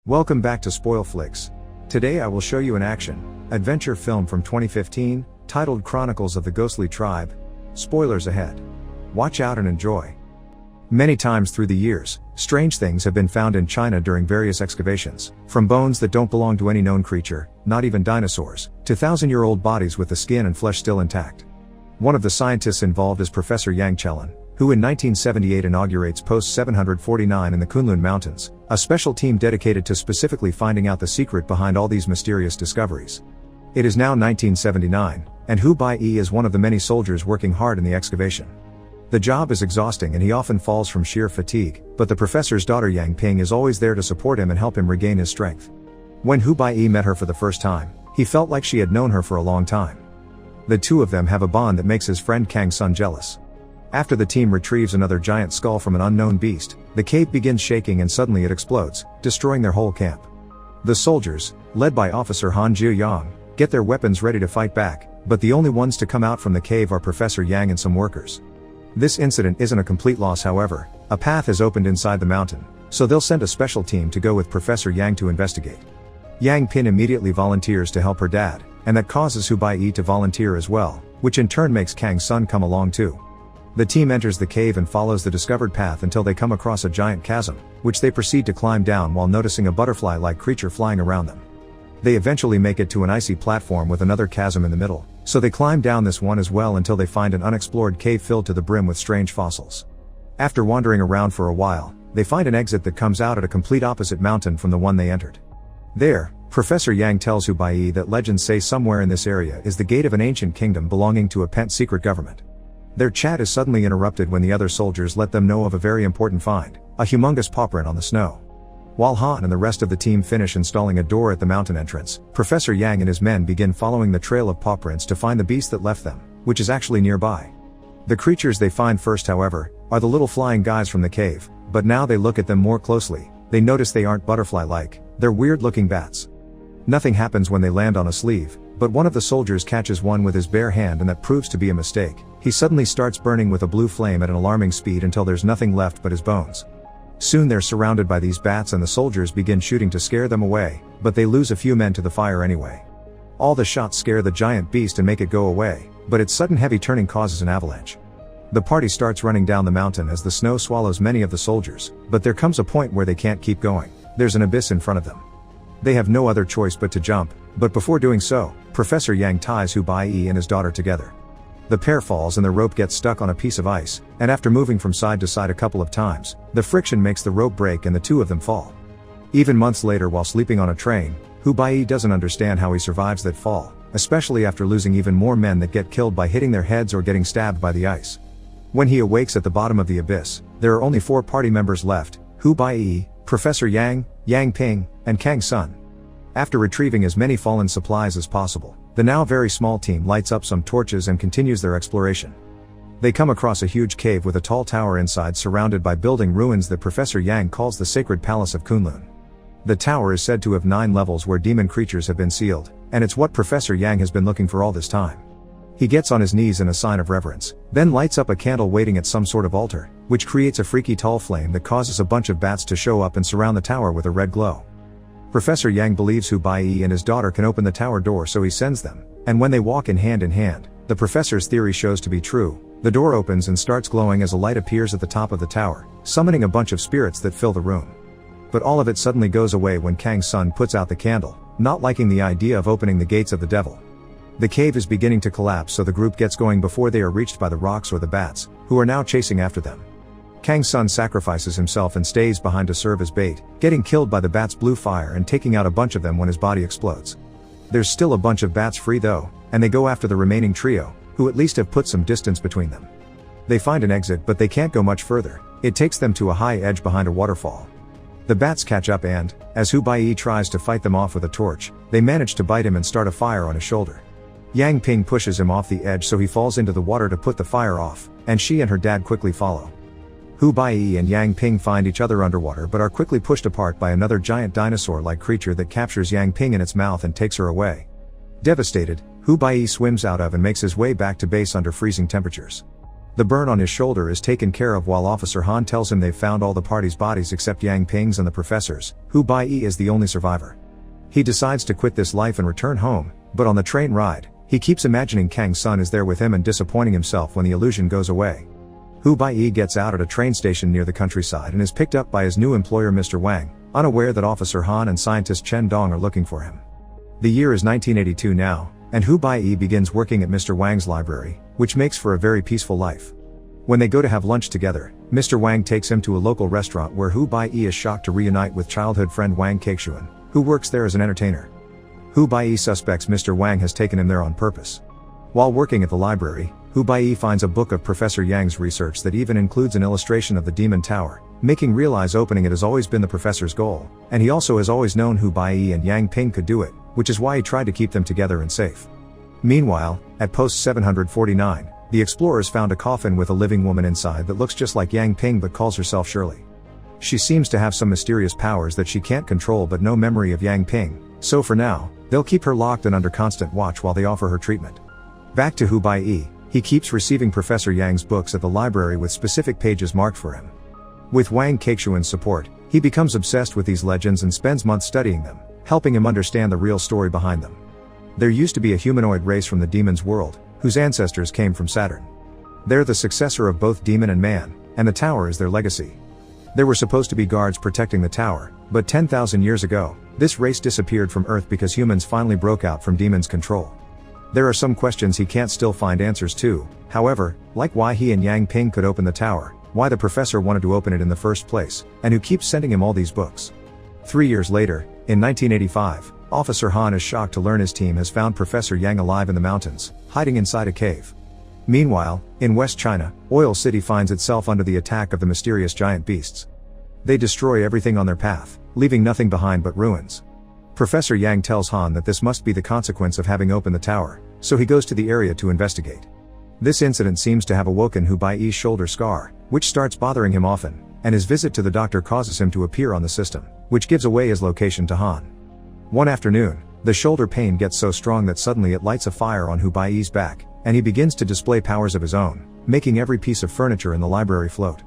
Welcome back to Spoil Flicks. Today I will show you an action-adventure film from 2015, titled Chronicles of the Ghostly Tribe. Spoilers ahead. Watch out and enjoy. Many times through the years, strange things have been found in China during various excavations, from bones that don't belong to any known creature, not even dinosaurs, to thousand-year-old bodies with the skin and flesh still intact. One of the scientists involved is Professor Yang Chelin, who in 1978 inaugurates Post 749 in the Kunlun Mountains, a special team dedicated to specifically finding out the secret behind all these mysterious discoveries. It is now 1979, and Hu Baiyi is one of the many soldiers working hard in the excavation. The job is exhausting and he often falls from sheer fatigue, but the professor's daughter Yang Ping is always there to support him and help him regain his strength. When Hu Baiyi met her for the first time, he felt like she had known her for a long time. The two of them have a bond that makes his friend Kang Sun jealous. After the team retrieves another giant skull from an unknown beast, the cave begins shaking and suddenly it explodes, destroying their whole camp. The soldiers, led by Officer Han Jiuyang, get their weapons ready to fight back, but the only ones to come out from the cave are Professor Yang and some workers. This incident isn't a complete loss, however. A path has opened inside the mountain, so they'll send a special team to go with Professor Yang to investigate. Yang Pin immediately volunteers to help her dad, and that causes Hu Baiyi to volunteer as well, which in turn makes Kang Sun come along too. The team enters the cave and follows the discovered path until they come across a giant chasm, which they proceed to climb down while noticing a butterfly-like creature flying around them. They eventually make it to an icy platform with another chasm in the middle, so they climb down this one as well until they find an unexplored cave filled to the brim with strange fossils. After wandering around for a while, they find an exit that comes out at a complete opposite mountain from the one they entered. There, Professor Yang tells Hu Baiyi that legends say somewhere in this area is the gate of an ancient kingdom belonging to a pent secret government. Their chat is suddenly interrupted when the other soldiers let them know of a very important find, a humongous paw print on the snow. While Han and the rest of the team finish installing a door at the mountain entrance, Professor Yang and his men begin following the trail of paw prints to find the beast that left them, which is actually nearby. The creatures they find first, however, are the little flying guys from the cave, but now they look at them more closely, they notice they aren't butterfly-like, they're weird-looking bats. Nothing happens when they land on a sleeve, but one of the soldiers catches one with his bare hand and that proves to be a mistake. He suddenly starts burning with a blue flame at an alarming speed until there's nothing left but his bones. Soon they're surrounded by these bats and the soldiers begin shooting to scare them away, but they lose a few men to the fire anyway. All the shots scare the giant beast and make it go away, but its sudden heavy turning causes an avalanche. The party starts running down the mountain as the snow swallows many of the soldiers, but there comes a point where they can't keep going. There's an abyss in front of them. They have no other choice but to jump, but before doing so, Professor Yang ties Hu Baiyi and his daughter together. The pair falls and the rope gets stuck on a piece of ice, and after moving from side to side a couple of times, the friction makes the rope break and the two of them fall. Even months later while sleeping on a train, Hu Baiyi doesn't understand how he survives that fall, especially after losing even more men that get killed by hitting their heads or getting stabbed by the ice. When he awakes at the bottom of the abyss, there are only 4 party members left: Hu Baiyi, Professor Yang, Yang Ping, and Kang Sun. After retrieving as many fallen supplies as possible, the now very small team lights up some torches and continues their exploration. They come across a huge cave with a tall tower inside surrounded by building ruins that Professor Yang calls the Sacred Palace of Kunlun. The tower is said to have 9 levels where demon creatures have been sealed, and it's what Professor Yang has been looking for all this time. He gets on his knees in a sign of reverence, then lights up a candle waiting at some sort of altar, which creates a freaky tall flame that causes a bunch of bats to show up and surround the tower with a red glow. Professor Yang believes Hu Baiyi and his daughter can open the tower door, so he sends them, and when they walk in hand, the professor's theory shows to be true. The door opens and starts glowing as a light appears at the top of the tower, summoning a bunch of spirits that fill the room. But all of it suddenly goes away when Kang Sun puts out the candle, not liking the idea of opening the gates of the devil. The cave is beginning to collapse, so the group gets going before they are reached by the rocks or the bats, who are now chasing after them. Kang Sun sacrifices himself and stays behind to serve as bait, getting killed by the bats' blue fire and taking out a bunch of them when his body explodes. There's still a bunch of bats free though, and they go after the remaining trio, who at least have put some distance between them. They find an exit but they can't go much further. It takes them to a high edge behind a waterfall. The bats catch up and, as Hu Baiyi tries to fight them off with a torch, they manage to bite him and start a fire on his shoulder. Yang Ping pushes him off the edge so he falls into the water to put the fire off, and she and her dad quickly follow. Hu Baiyi and Yang Ping find each other underwater but are quickly pushed apart by another giant dinosaur-like creature that captures Yang Ping in its mouth and takes her away. Devastated, Hu Baiyi swims out of and makes his way back to base under freezing temperatures. The burn on his shoulder is taken care of while Officer Han tells him they've found all the party's bodies except Yang Ping's and the professor's, Hu Baiyi is the only survivor. He decides to quit this life and return home, but on the train ride, he keeps imagining Kang's son is there with him and disappointing himself when the illusion goes away. Hu Baiyi gets out at a train station near the countryside and is picked up by his new employer Mr. Wang, unaware that Officer Han and scientist Chen Dong are looking for him. The year is 1982 now, and Hu Baiyi begins working at Mr. Wang's library, which makes for a very peaceful life. When they go to have lunch together, Mr. Wang takes him to a local restaurant where Hu Baiyi is shocked to reunite with childhood friend Wang Kexuan, who works there as an entertainer. Hu Baiyi suspects Mr. Wang has taken him there on purpose. While working at the library, Hu Baiyi finds a book of Professor Yang's research that even includes an illustration of the Demon Tower, making realize opening it has always been the professor's goal, and he also has always known Hu Baiyi and Yang Ping could do it, which is why he tried to keep them together and safe. Meanwhile, at post 749, the explorers found a coffin with a living woman inside that looks just like Yang Ping but calls herself Shirley. She seems to have some mysterious powers that she can't control but no memory of Yang Ping, so for now, they'll keep her locked and under constant watch while they offer her treatment. Back to Hu Baiyi, he keeps receiving Professor Yang's books at the library with specific pages marked for him. With Wang Kexuan's support, he becomes obsessed with these legends and spends months studying them, helping him understand the real story behind them. There used to be a humanoid race from the demon's world, whose ancestors came from Saturn. They're the successor of both demon and man, and the tower is their legacy. There were supposed to be guards protecting the tower, but 10,000 years ago, this race disappeared from Earth because humans finally broke out from demons' control. There are some questions he can't still find answers to, however, like why he and Yang Ping could open the tower, why the professor wanted to open it in the first place, and who keeps sending him all these books. 3 years later, in 1985, Officer Han is shocked to learn his team has found Professor Yang alive in the mountains, hiding inside a cave. Meanwhile, in West China, Oil City finds itself under the attack of the mysterious giant beasts. They destroy everything on their path, leaving nothing behind but ruins. Professor Yang tells Han that this must be the consequence of having opened the tower, so he goes to the area to investigate. This incident seems to have awoken Hu Baiyi's shoulder scar, which starts bothering him often, and his visit to the doctor causes him to appear on the system, which gives away his location to Han. One afternoon, the shoulder pain gets so strong that suddenly it lights a fire on Hu Baiyi's back, and he begins to display powers of his own, making every piece of furniture in the library float.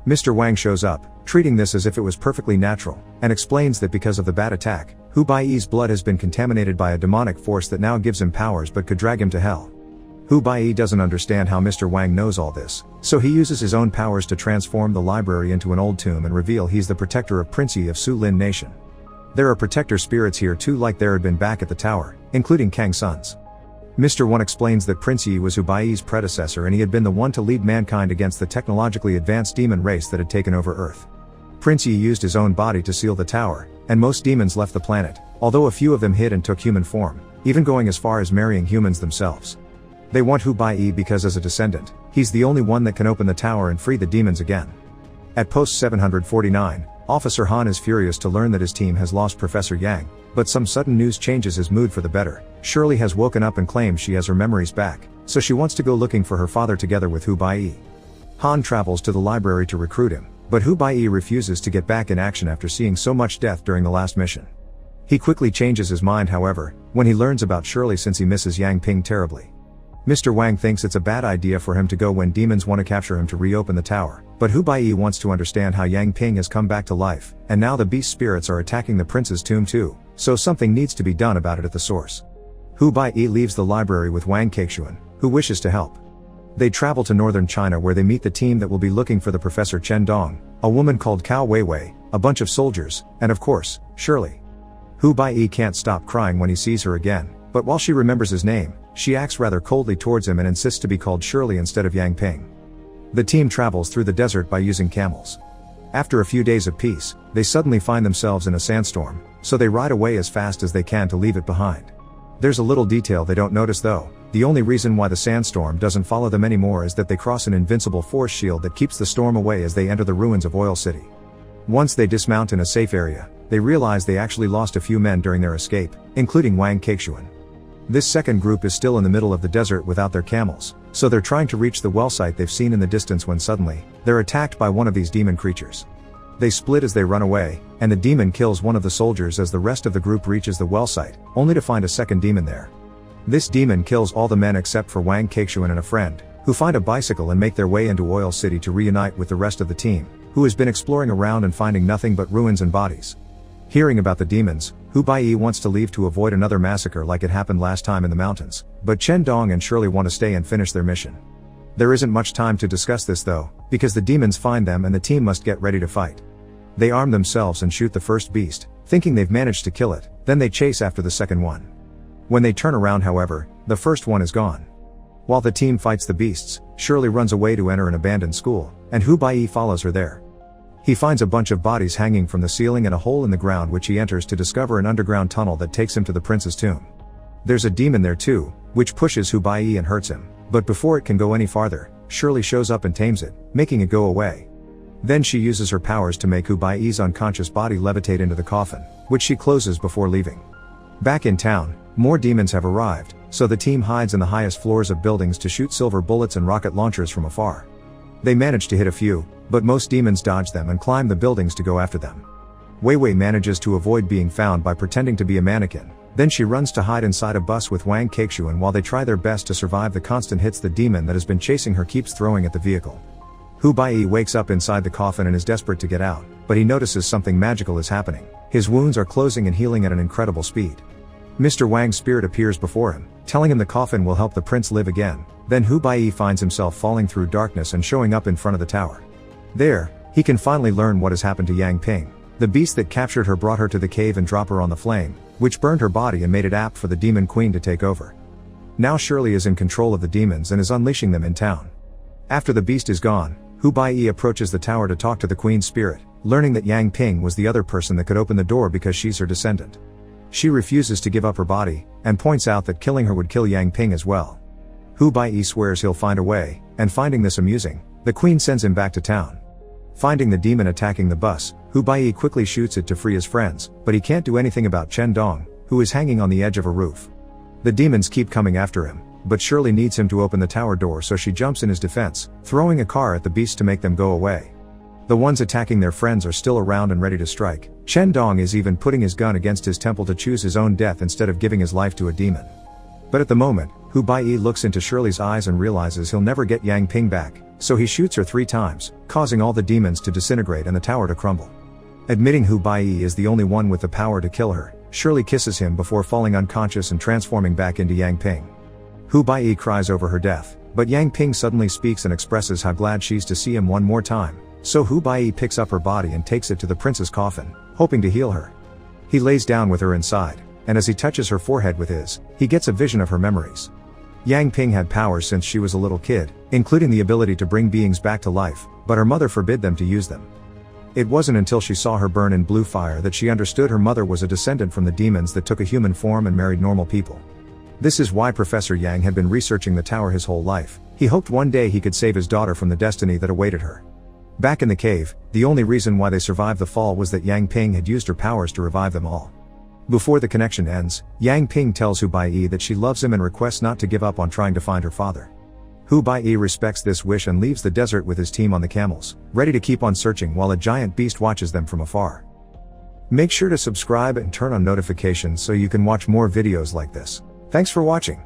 Mr. Wang shows up, treating this as if it was perfectly natural, and explains that because of the bad attack, Hu Baiyi's blood has been contaminated by a demonic force that now gives him powers but could drag him to hell. Hu Baiyi doesn't understand how Mr. Wang knows all this, so he uses his own powers to transform the library into an old tomb and reveal he's the protector of Prince Yi of Su Lin Nation. There are protector spirits here too, like there had been back at the tower, including Kang's sons. Mr. One explains that Prince Yi was Hu Baiyi's predecessor and he had been the one to lead mankind against the technologically advanced demon race that had taken over Earth. Prince Yi used his own body to seal the tower, and most demons left the planet, although a few of them hid and took human form, even going as far as marrying humans themselves. They want Hu Baiyi because as a descendant, he's the only one that can open the tower and free the demons again. At post 749, Officer Han is furious to learn that his team has lost Professor Yang, but some sudden news changes his mood for the better. Shirley has woken up and claims she has her memories back, so she wants to go looking for her father together with Hu Baiyi. Han travels to the library to recruit him, but Hu Baiyi refuses to get back in action after seeing so much death during the last mission. He quickly changes his mind, however, when he learns about Shirley since he misses Yang Ping terribly. Mr. Wang thinks it's a bad idea for him to go when demons want to capture him to reopen the tower, but Hu Baiyi wants to understand how Yang Ping has come back to life, and now the beast spirits are attacking the prince's tomb too, so something needs to be done about it at the source. Hu Baiyi leaves the library with Wang Kexuan, who wishes to help. They travel to northern China where they meet the team that will be looking for the Professor Chen Dong, a woman called Cao Weiwei, a bunch of soldiers, and of course, Shirley. Hu Baiyi can't stop crying when he sees her again, but while she remembers his name, she acts rather coldly towards him and insists to be called Shirley instead of Yang Ping. The team travels through the desert by using camels. After a few days of peace, they suddenly find themselves in a sandstorm, so they ride away as fast as they can to leave it behind. There's a little detail they don't notice though. The only reason why the sandstorm doesn't follow them anymore is that they cross an invincible force shield that keeps the storm away as they enter the ruins of Oil City. Once they dismount in a safe area, they realize they actually lost a few men during their escape, including Wang Kexuan. This second group is still in the middle of the desert without their camels, so they're trying to reach the well site they've seen in the distance when suddenly, they're attacked by one of these demon creatures. They split as they run away, and the demon kills one of the soldiers as the rest of the group reaches the well site, only to find a second demon there. This demon kills all the men except for Wang Kexuan and a friend, who find a bicycle and make their way into Oil City to reunite with the rest of the team, who has been exploring around and finding nothing but ruins and bodies. Hearing about the demons, Hu-Bai wants to leave to avoid another massacre like it happened last time in the mountains, but Chen Dong and Shirley want to stay and finish their mission. There isn't much time to discuss this though, because the demons find them and the team must get ready to fight. They arm themselves and shoot the first beast, thinking they've managed to kill it, then they chase after the second one. When they turn around however, the first one is gone. While the team fights the beasts, Shirley runs away to enter an abandoned school, and Hu-Bai follows her there. He finds a bunch of bodies hanging from the ceiling and a hole in the ground which he enters to discover an underground tunnel that takes him to the prince's tomb. There's a demon there too, which pushes Hu-Bai and hurts him, but before it can go any farther, Shirley shows up and tames it, making it go away. Then she uses her powers to make Hu-Bai's unconscious body levitate into the coffin, which she closes before leaving. Back in town, more demons have arrived, so the team hides in the highest floors of buildings to shoot silver bullets and rocket launchers from afar. They manage to hit a few, but most demons dodge them and climb the buildings to go after them. Wei Wei manages to avoid being found by pretending to be a mannequin, then she runs to hide inside a bus with Wang Kexuan while they try their best to survive the constant hits the demon that has been chasing her keeps throwing at the vehicle. Hu-Bai wakes up inside the coffin and is desperate to get out, but he notices something magical is happening. His wounds are closing and healing at an incredible speed. Mr. Wang's spirit appears before him, telling him the coffin will help the prince live again. Then Hu-Bai finds himself falling through darkness and showing up in front of the tower. There, he can finally learn what has happened to Yang Ping. The beast that captured her brought her to the cave and dropped her on the flame, which burned her body and made it apt for the demon queen to take over. Now Shirley is in control of the demons and is unleashing them in town. After the beast is gone, Hu-Bai approaches the tower to talk to the queen's spirit, learning that Yang Ping was the other person that could open the door because she's her descendant. She refuses to give up her body, and points out that killing her would kill Yang Ping as well. Hu-Bai swears he'll find a way, and finding this amusing, the queen sends him back to town. Finding the demon attacking the bus, Hu-Bai quickly shoots it to free his friends, but he can't do anything about Chen Dong, who is hanging on the edge of a roof. The demons keep coming after him, but Shirley needs him to open the tower door so she jumps in his defense, throwing a car at the beast to make them go away. The ones attacking their friends are still around and ready to strike. Chen Dong is even putting his gun against his temple to choose his own death instead of giving his life to a demon. But at the moment, Hu-Bai looks into Shirley's eyes and realizes he'll never get Yang Ping back, so he shoots her 3 times, causing all the demons to disintegrate and the tower to crumble. Admitting Hu-Bai is the only one with the power to kill her, Shirley kisses him before falling unconscious and transforming back into Yang Ping. Hu-Bai cries over her death, but Yang Ping suddenly speaks and expresses how glad she's to see him one more time, so Hu-Bai picks up her body and takes it to the prince's coffin, hoping to heal her. He lays down with her inside, and as he touches her forehead with his, he gets a vision of her memories. Yang Ping had powers since she was a little kid, including the ability to bring beings back to life, but her mother forbid them to use them. It wasn't until she saw her burn in blue fire that she understood her mother was a descendant from the demons that took a human form and married normal people. This is why Professor Yang had been researching the tower his whole life. He hoped one day he could save his daughter from the destiny that awaited her. Back in the cave, the only reason why they survived the fall was that Yang Ping had used her powers to revive them all. Before the connection ends, Yang Ping tells Hu-Bai that she loves him and requests not to give up on trying to find her father. Hu-Bai respects this wish and leaves the desert with his team on the camels, ready to keep on searching while a giant beast watches them from afar. Make sure to subscribe and turn on notifications so you can watch more videos like this. Thanks for watching.